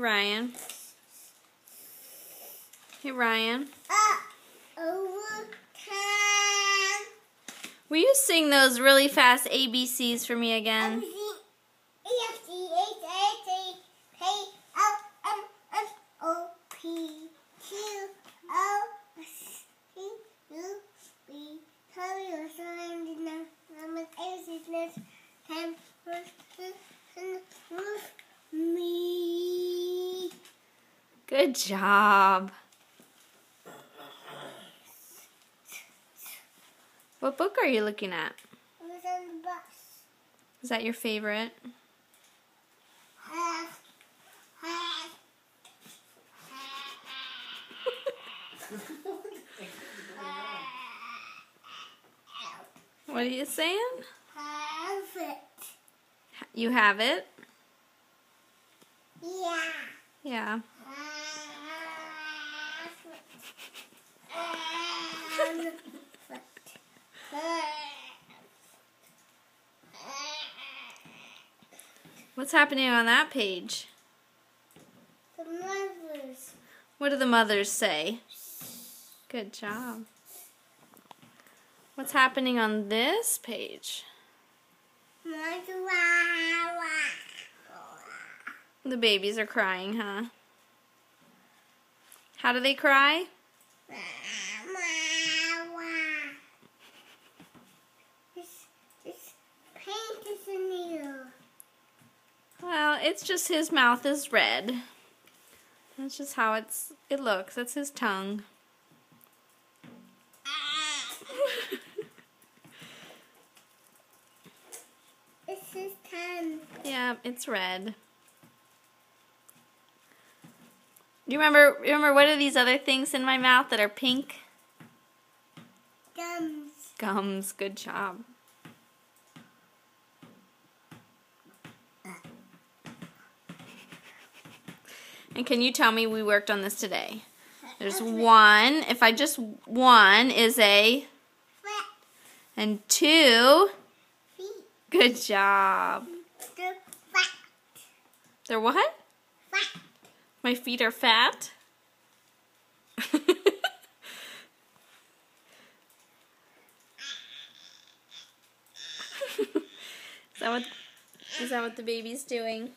Ryan. Hey, Ryan. Will you sing those really fast ABCs for me again? Good job. What book are you looking at? It was on the bus. Is that your favorite? What are you saying? Have it. You have it? Yeah. Yeah. What's happening on that page? The mothers. What do the mothers say? Good job. What's happening on this page? The babies are crying, huh? How do they cry? This paint is in here. Well, it's just his mouth is red. That's just how it looks. That's his tongue. It's his tongue. Yeah, it's red. You remember what are these other things in my mouth that are pink? Gums. Gums. Good job. And can you tell me we worked on this today? There's one. If I just one is a Flat and two. feet. Good job. The flat. They're what? Flat. My feet are fat. Is that what the baby's doing?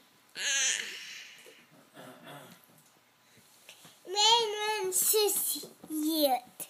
Sissy yet.